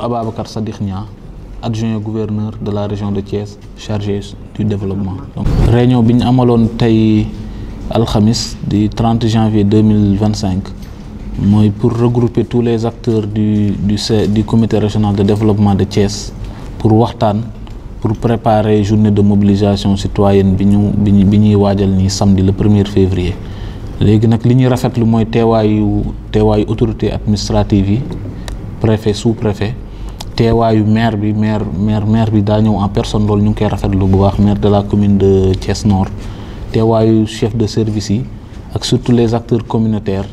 Ababacar Sadikh Nia, adjoint gouverneur de la région de Thiès chargé du développement. Donc réunion bi ñu amaloon tey alxamis du 30 janvier 2025 mooy pour regrouper tous les acteurs du comité régional de développement de Thiès pour waxtaan pour préparer journée de mobilisation citoyenne bi ñuy waajal ni samedi le 1er février. léegi nag li ñuy rafetlu mooy teewaayu autorité administrative yi préfet sous-préfet teewaayu maire bi daa ñëw en personne loolu ñu ngi koy rafetlu bu baax maire de la commune de Thiès Nord teewaayu chef de service yi ak surtout les acteurs communautaires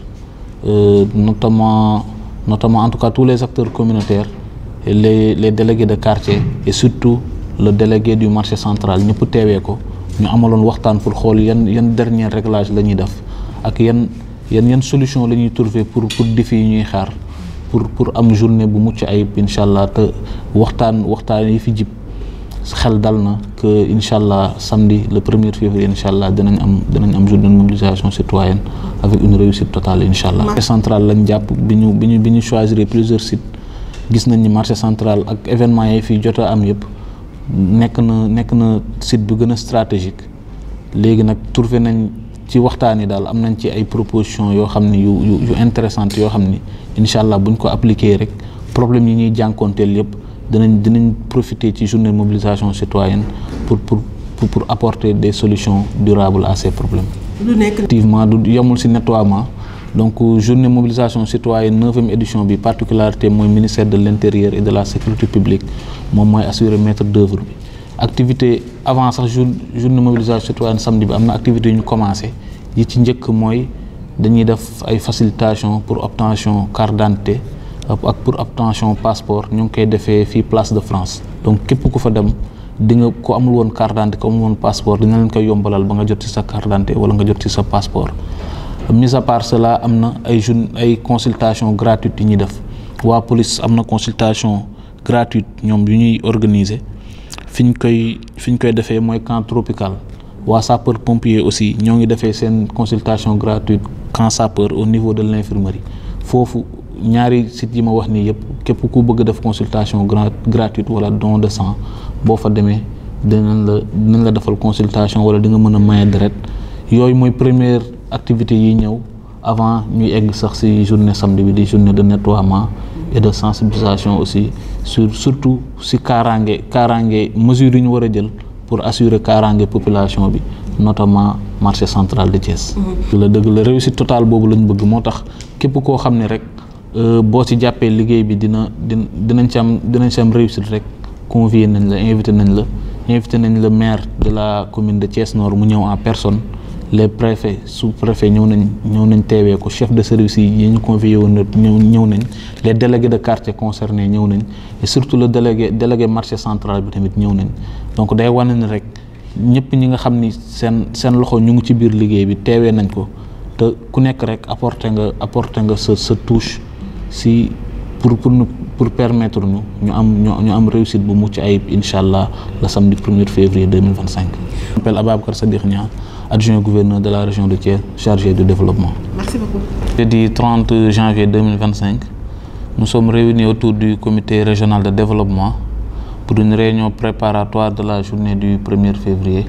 notamment en tout cas tous les acteurs communautaires et les délégués de quartier et surtout le délégué du marché central ñëpp teewee ko ñu amaloon waxtaan pour xool yan dernier réglage la ñuy def ak yan solution la ñuy trouver pour défi yi ñuy xaar pour am journée bu mucc ayib incha allah te waxtaan yi fi jib xel dal na que incha allah samedi le 1er février incha allah dinañ am journée de mobilisation citoyenne avec une réussite totale incha allah. marché central lañ jàpp bi ñu choisir plusieurs sites gis nañ ni marché central ak événement yi fi jot a am yëpp nekk na site bu gën a stratégique léegi nag trouvé nañ ci waxtaan yi daal am nañ ci ay propositions yoo xam ni yu intéressantes yoo xam ni incha allah buñ ko appliquer rek problème yi ñuy jànkoonteel yëpp dinañ profiter ci journée de mobilisation citoyenne pour apporter des solutions durables à ces problèmes. Effectivement du yemul ci nettoiement donc journée de mobilisation citoyenne 9e édition bi particularité mooy ministère de l'intérieur et de la sécurité publique moom mooy assurer maître d'œuvre bi. activité avant sax journée de mobilisation citoyenne samedi bi am na activité yu ñu commencé yi ci njëkk mooy dañuy def ay facilitation pour obtention carte d'identité ak pour obtention passeport ñu ngi koy defee fii place de France donc képp ku fa dem di nga ko amul woon carte d'identité ko amul woon passeport dina leen koy yombalal ba nga jot ci sa carte d'identité wala nga jot ci sa passeport. mis à part cela am na ay consultation gratuite yi ñuy def waa police am na consultation gratuite ñoom yu ñuy organiser fi ñu koy defee mooy camp tropical waa sapeur pompier aussi ñoo ngi defee seen consultation gratuite camp sapeur au niveau de l'infirmerie foofu ñaari sites yi ma wax nii yëpp képp ku bëgg def consultation gratuite wala don de sang boo fa demee dinañ la defal consultation wala di nga mën a maye deret yooyu mooy première activité yi ñëw avant ñuy egg sax ci journée samedi bi di journée de nettoiement et de sensibilisation aussi surtout ci kaaraange mesures yi ñu war a jël pour assurer kaaraange population bi notamment marché central de Thiès. dëgg la réussite totale boobu lañ bëgg moo tax képp koo xam ne rek boo ci jàppee liggéey bi dinañ ci am réussite rek convier nañ la invité nañ le maire de la commune de Thiès Nord mu ñëw en personne. les préfets sous-préfets ñëw nañ teewee ko chef de service yi ñu convié woon ñëw nañ les délégués de quartier concernés ñëw nañ et surtout le délégué marché central bi tamit ñëw nañ donc day wane ni rek ñëpp ñi nga xam ni seen loxo ñu ngi ci biir liggéey bi teewee nañ ko te ku nekk rek apporter nga sa touche si pour permettre ñu am réussite bu mucc ayib incha allah le samedi 1er février 2025. Je m'appelle Ababacar Sadikh Nia, adjoint gouverneur de la région de Thiès, chargé du développement. Merci beaucoup. Jeudi 30 janvier 2025, nous sommes réunis autour du comité régional de développement pour une réunion préparatoire de la journée du 1er février.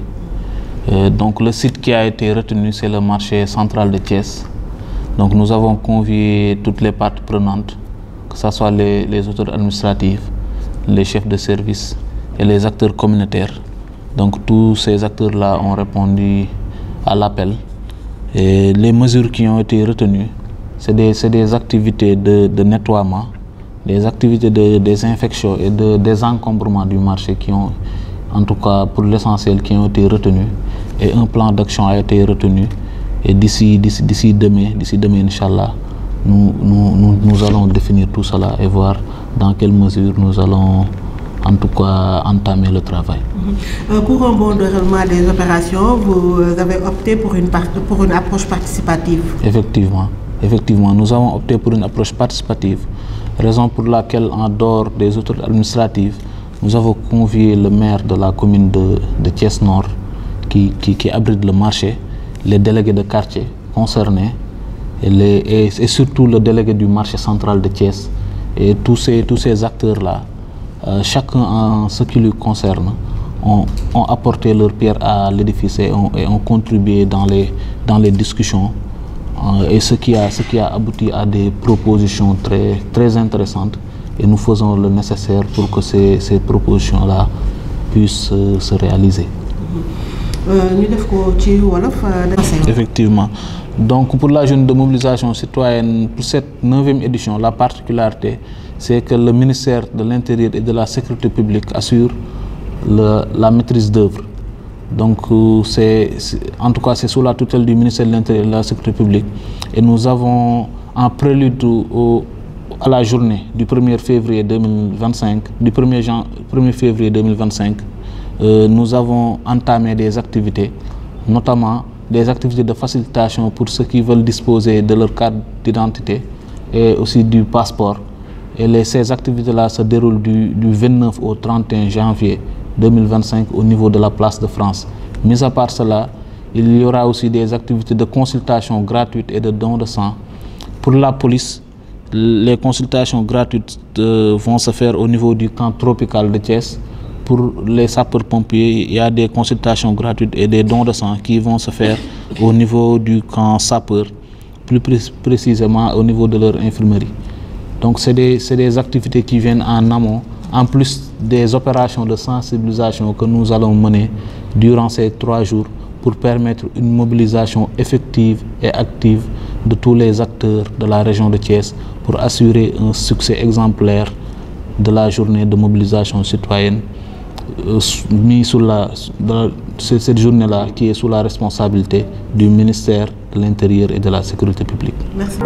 Donc le site qui a été retenu, c'est le marché central de Thiès. Donc nous avons convié toutes les parties prenantes, que ce soit les autorités administratives, les chefs de service et les acteurs communautaires. Donc tous ces acteurs-là ont répondu à l'appel. Et les mesures qui ont été retenues, c'est des activités de nettoiement, des activités de désinfection et de désencombrement du marché qui ont, en tout cas pour l'essentiel, qui ont été retenues. Et un plan d'action a été retenu. Et d'ici demain, Inch'Allah, nous allons définir tout cela et voir dans quelle mesure nous allons en tout cas entamer le travail. Pour un bon déroulement des opérations, vous avez opté pour une approche participative. Effectivement, nous avons opté pour une approche participative, raison pour laquelle, en dehors des autorités administratives, nous avons convié le maire de la commune de Thiès Nord qui abrite le marché, les délégués de quartier concernés et surtout le délégué du marché central de Thiès Et tous ces acteurs-là, chacun en ce qui lui concerne, ont apporté leur pierre à l'édifice et ont contribué dans les discussions, et ce qui a abouti à des propositions très intéressantes, et nous faisons le nécessaire pour que ces propositions-là puissent se réaliser. Effectivement. Donc pour la journée de mobilisation citoyenne, pour cette 9e édition, la particularité, c'est que le ministère de l'Intérieur et de la Sécurité publique assure la maîtrise d'œuvre. Donc en tout cas c'est sous la tutelle du ministère de l'Intérieur et de la Sécurité publique, et nous avons en prélude à la journée du 1er février 2025, du 1er février 2025, nous avons entamé des activités, notamment des activités de facilitation pour ceux qui veulent disposer de leur carte d'identité et aussi du passeport. Et ces activités-là se déroulent du 29 au 31 janvier 2025 au niveau de la place de France. Mis à part cela, il y aura aussi des activités de consultation gratuite et de don de sang. Pour la police, les consultations gratuites vont se faire au niveau du camp tropical de Thiès. Pour les sapeurs-pompiers, il y a des consultations gratuites et des dons de sang qui vont se faire au niveau du camp sapeur, plus précisément au niveau de leur infirmerie. Donc c'est des activités qui viennent en amont, en plus des opérations de sensibilisation que nous allons mener durant ces 3 jours pour permettre une mobilisation effective et active de tous les acteurs de la région de Thiès pour assurer un succès exemplaire de la journée de mobilisation citoyenne mis sous cette journée-là qui est sous la responsabilité du ministère de l'Intérieur et de la Sécurité publique. Merci.